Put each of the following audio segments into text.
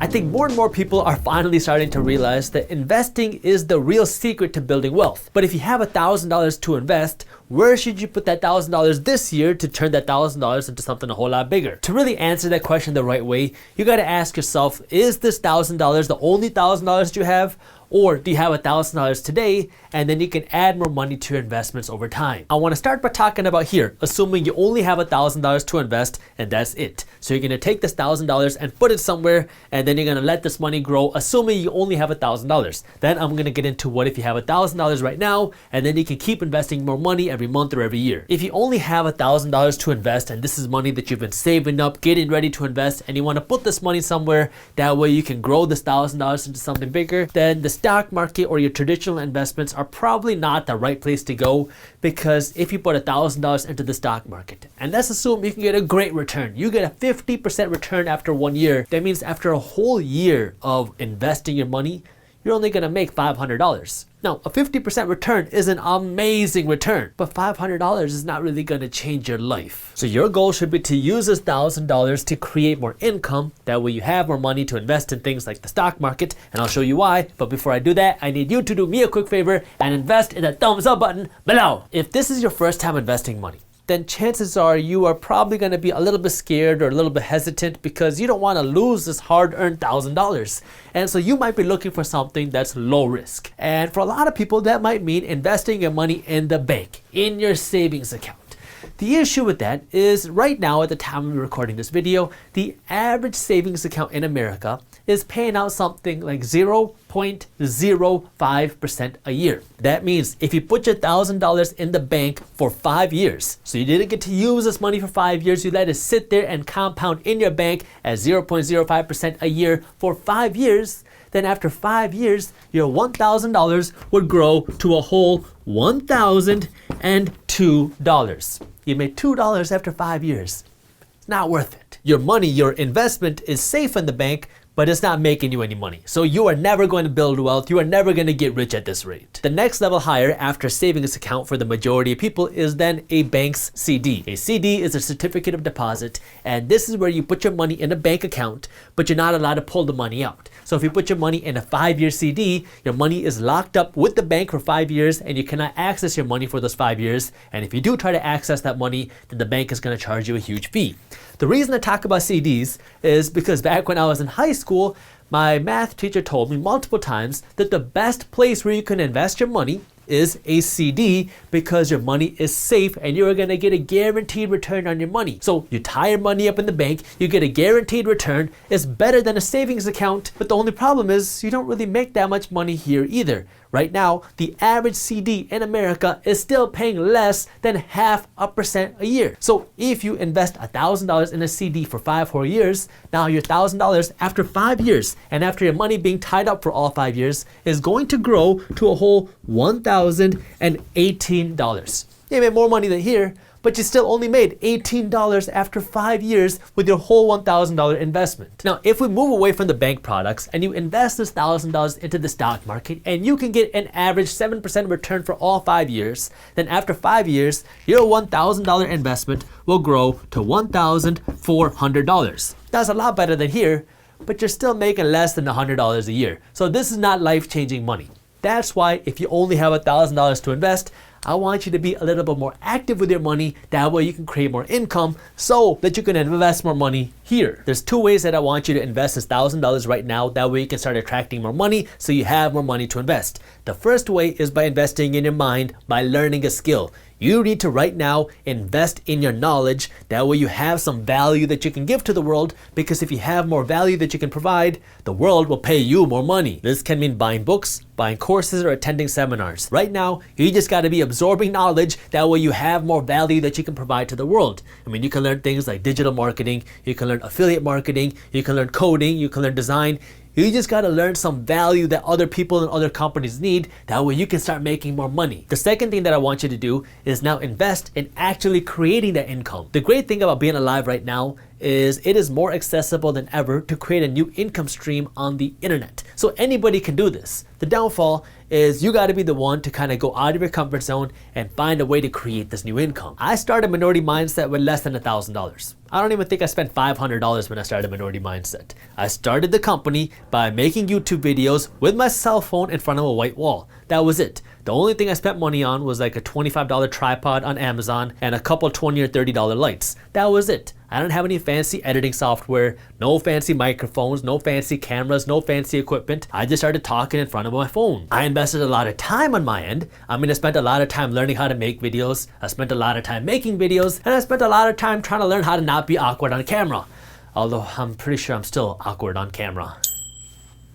I think more and more people are finally starting to realize that investing is the real secret to building wealth. But if you have $1,000 to invest, where should you put that $1,000 this year to turn that $1,000 into something a whole lot bigger? To really answer that question the right way, you got to ask yourself, is this $1,000 the only $1,000 you have? Or do you have $1,000 today and then you can add more money to your investments over time? I want to start by talking about here, assuming you only have $1,000 to invest and that's it. So you're going to take this $1,000 and put it somewhere and then you're going to let this money grow, assuming you only have $1,000. Then I'm going to get into what if you have $1,000 right now and then you can keep investing more money every month or every year. If you only have $1,000 to invest and this is money that you've been saving up, getting ready to invest, and you want to put this money somewhere, that way you can grow this $1,000 into something bigger, then the stock market or your traditional investments are probably not the right place to go, because if you put $1,000 into the stock market and let's assume you can get a great return, you get a 50% return after 1 year, that means after a whole year of investing your money, you're only going to make $500. Now, a 50% return is an amazing return, but $500 is not really going to change your life. So your goal should be to use this $1,000 to create more income. That way you have more money to invest in things like the stock market, and I'll show you why. But before I do that, I need you to do me a quick favor and invest in the thumbs up button below. If this is your first time investing money, then chances are you are probably going to be a little bit scared or a little bit hesitant because you don't want to lose this hard-earned $1,000. And so you might be looking for something that's low risk. And for a lot of people, that might mean investing your money in the bank, in your savings account. The issue with that is right now, at the time of recording this video, the average savings account in America is paying out something like 0.05% a year. That means if you put your $1,000 in the bank for 5 years, so you didn't get to use this money for 5 years, you let it sit there and compound in your bank at 0.05% a year for 5 years, then after 5 years, your $1,000 would grow to a whole $1,002. You made $2 after 5 years. It's not worth it. Your money, your investment is safe in the bank, but it's not making you any money. So you are never going to build wealth. You are never going to get rich at this rate. The next level higher after savings account for the majority of people is then a bank's CD. A CD is a certificate of deposit, and this is where you put your money in a bank account, but you're not allowed to pull the money out. So if you put your money in a 5-year CD, your money is locked up with the bank for 5 years and you cannot access your money for those 5 years. And if you do try to access that money, then the bank is going to charge you a huge fee. The reason I talk about CDs is because back when I was in high school, my math teacher told me multiple times that the best place where you can invest your money is a CD, because your money is safe and you're going to get a guaranteed return on your money. So you tie your money up in the bank, you get a guaranteed return. It's better than a savings account, but the only problem is you don't really make that much money here either. Right now, the average CD in America is still paying less than 0.5% a year. So if you invest $1,000 in a CD for 5 whole years, now your $1,000 after 5 years and after your money being tied up for all 5 years is going to grow to a whole $1,018. You made more money than here, but you still only made $18 after 5 years with your whole $1,000 investment. Now, if we move away from the bank products and you invest this $1,000 into the stock market and you can get an average 7% return for all 5 years, then after 5 years, your $1,000 investment will grow to $1,400. That's a lot better than here, but you're still making less than $100 a year. So this is not life-changing money. That's why if you only have $1,000 to invest, I want you to be a little bit more active with your money. That way you can create more income so that you can invest more money here. There's 2 ways that I want you to invest this $1,000 right now. That way you can start attracting more money so you have more money to invest. The first way is by investing in your mind, by learning a skill. You need to right now invest in your knowledge. That way you have some value that you can give to the world, because if you have more value that you can provide, the world will pay you more money. This can mean buying books, buying courses, or attending seminars. Right now, you just got to be absorbing knowledge. That way you have more value that you can provide to the world. I mean, you can learn things like digital marketing, you can learn affiliate marketing, you can learn coding, you can learn design. You just got to learn some value that other people and other companies need. That way you can start making more money. The second thing that I want you to do is now invest in actually creating that income. The great thing about being alive right now is it is more accessible than ever to create a new income stream on the internet. So anybody can do this. The downfall is you got to be the one to kind of go out of your comfort zone and find a way to create this new income. I started Minority Mindset with less than $1,000. I don't even think I spent $500 when I started Minority Mindset. I started the company by making YouTube videos with my cell phone in front of a white wall. That was it. The only thing I spent money on was like a $25 tripod on Amazon and a couple $20 or $30 lights. That was it. I don't have any fancy editing software, no fancy microphones, no fancy cameras, no fancy equipment. I just started talking in front of my phone. I invested a lot of time on my end. I spent a lot of time learning how to make videos. I spent a lot of time making videos, and I spent a lot of time trying to learn how to not be awkward on camera. Although I'm pretty sure I'm still awkward on camera.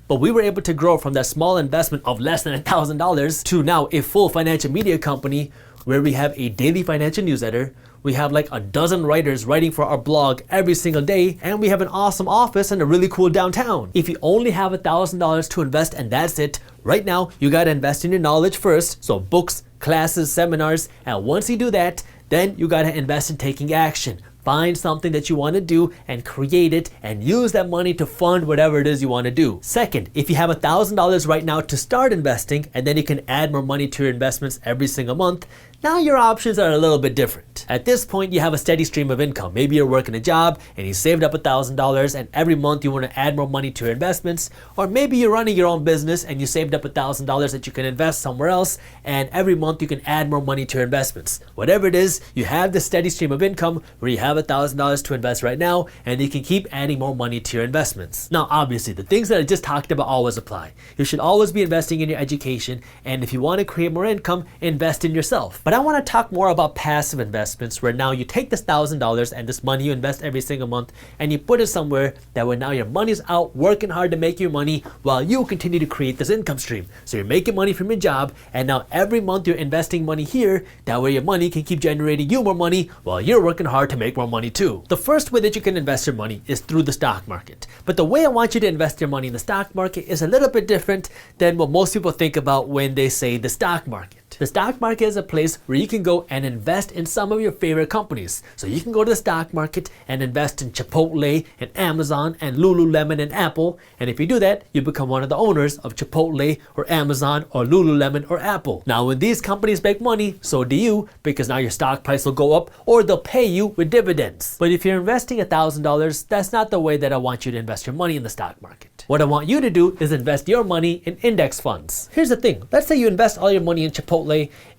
But we were able to grow from that small investment of less than $1,000 to now a full financial media company where we have a daily financial newsletter. We have like a dozen writers writing for our blog every single day, and we have an awesome office and a really cool downtown. If you only have $1,000 to invest and that's it, right now you gotta invest in your knowledge first. So books, classes, seminars, and once you do that, then you gotta invest in taking action. Find something that you want to do and create it and use that money to fund whatever it is you want to do. Second, if you have $1,000 right now to start investing and then you can add more money to your investments every single month, now your options are a little bit different. At this point, you have a steady stream of income. Maybe you're working a job and you saved up $1,000 and every month you want to add more money to your investments. Or maybe you're running your own business and you saved up $1,000 that you can invest somewhere else, and every month you can add more money to your investments. Whatever it is, you have the steady stream of income where you have $1,000 to invest right now and you can keep adding more money to your investments. Now, obviously, the things that I just talked about always apply. You should always be investing in your education, and if you want to create more income, invest in yourself. But I want to talk more about passive investments, where now you take this $1,000 and this money you invest every single month and you put it somewhere that where now your money's out working hard to make your money while you continue to create this income stream. So you're making money from your job, and now every month you're investing money here, that way your money can keep generating you more money while you're working hard to make more money too. The first way that you can invest your money is through the stock market. But the way I want you to invest your money in the stock market is a little bit different than what most people think about when they say the stock market. The stock market is a place where you can go and invest in some of your favorite companies. So you can go to the stock market and invest in Chipotle and Amazon and Lululemon and Apple. And if you do that, you become one of the owners of Chipotle or Amazon or Lululemon or Apple. Now, when these companies make money, so do you, because now your stock price will go up or they'll pay you with dividends. But if you're investing $1,000, that's not the way that I want you to invest your money in the stock market. What I want you to do is invest your money in index funds. Here's the thing. Let's say you invest all your money in Chipotle,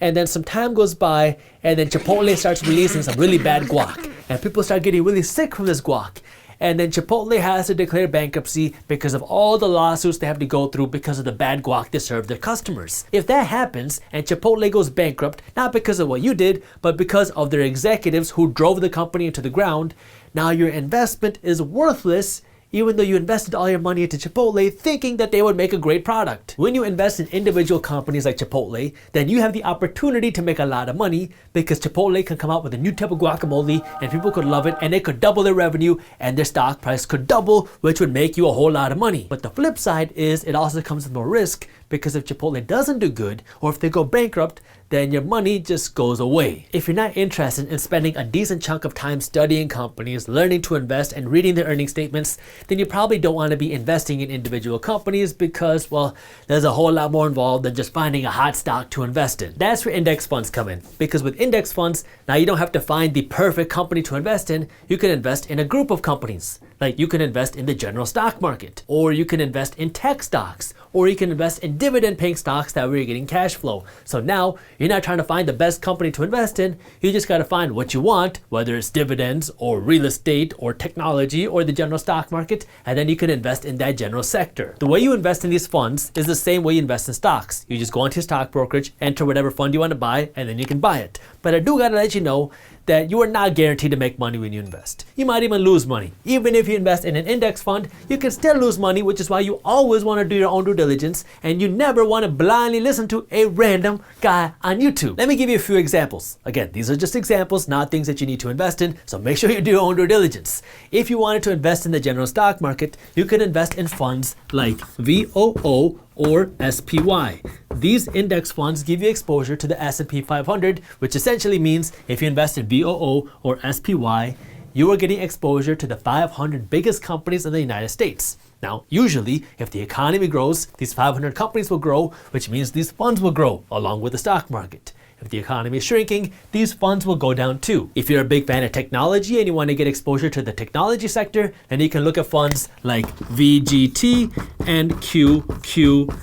and then some time goes by and then Chipotle starts releasing some really bad guac and people start getting really sick from this guac. And then Chipotle has to declare bankruptcy because of all the lawsuits they have to go through because of the bad guac they serve their customers. If that happens and Chipotle goes bankrupt, not because of what you did, but because of their executives who drove the company into the ground, now your investment is worthless, even though you invested all your money into Chipotle thinking that they would make a great product. When you invest in individual companies like Chipotle, then you have the opportunity to make a lot of money because Chipotle can come out with a new type of guacamole and people could love it and it could double their revenue and their stock price could double, which would make you a whole lot of money. But the flip side is it also comes with more risk, because if Chipotle doesn't do good or if they go bankrupt, then your money just goes away. If you're not interested in spending a decent chunk of time studying companies, learning to invest, and reading their earnings statements, then you probably don't want to be investing in individual companies because, well, there's a whole lot more involved than just finding a hot stock to invest in. That's where index funds come in. Because with index funds, now you don't have to find the perfect company to invest in. You can invest in a group of companies. Like you can invest in the general stock market, or you can invest in tech stocks, or you can invest in dividend paying stocks that where you're getting cash flow. So now you're not trying to find the best company to invest in. You just got to find what you want, whether it's dividends or real estate or technology or the general stock market, and then you can invest in that general sector. The way you invest in these funds is the same way you invest in stocks. You just go into your stock brokerage, enter whatever fund you want to buy, and then you can buy it. But I do got to let you know that you are not guaranteed to make money when you invest. You might even lose money. Even if you invest in an index fund, you can still lose money, which is why you always want to do your own due diligence and you never want to blindly listen to a random guy on YouTube. Let me give you a few examples. Again, these are just examples, not things that you need to invest in, so make sure you do your own due diligence. If you wanted to invest in the general stock market, you can invest in funds like VOO or SPY. These index funds give you exposure to the S&P 500, which essentially means if you invest in VOO or SPY, you are getting exposure to the 500 biggest companies in the United States. Now, usually, if the economy grows, these 500 companies will grow, which means these funds will grow along with the stock market. If the economy is shrinking, these funds will go down too. If you're a big fan of technology and you want to get exposure to the technology sector, then you can look at funds like VGT and QQQ.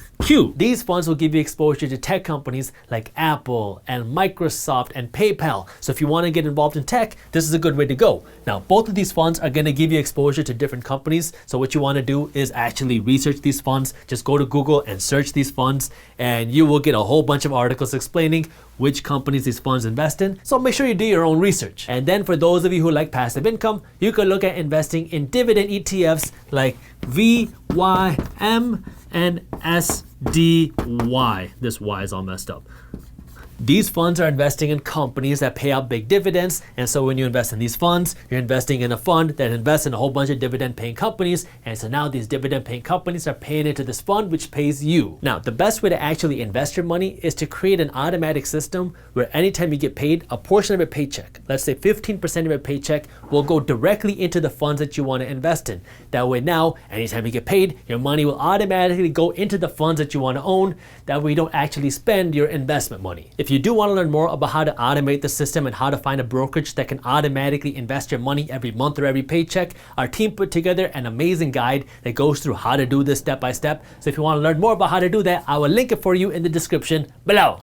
These funds will give you exposure to tech companies like Apple and Microsoft and PayPal. So if you want to get involved in tech, this is a good way to go. Now, both of these funds are going to give you exposure to different companies. So what you want to do is actually research these funds. Just go to Google and search these funds, and you will get a whole bunch of articles explaining which companies these funds invest in. So make sure you do your own research. And then for those of you who like passive income, you can look at investing in dividend ETFs like VYM and SDY. This Y is all messed up. These funds are investing in companies that pay out big dividends, and so when you invest in these funds, you're investing in a fund that invests in a whole bunch of dividend-paying companies, and so now these dividend-paying companies are paying into this fund, which pays you. Now, the best way to actually invest your money is to create an automatic system where anytime you get paid, a portion of your paycheck, let's say 15% of your paycheck, will go directly into the funds that you want to invest in. That way now, anytime you get paid, your money will automatically go into the funds that you want to own. That way you don't actually spend your investment money. If you do want to learn more about how to automate the system and how to find a brokerage that can automatically invest your money every month or every paycheck, our team put together an amazing guide that goes through how to do this step by step. So if you want to learn more about how to do that, I will link it for you in the description below.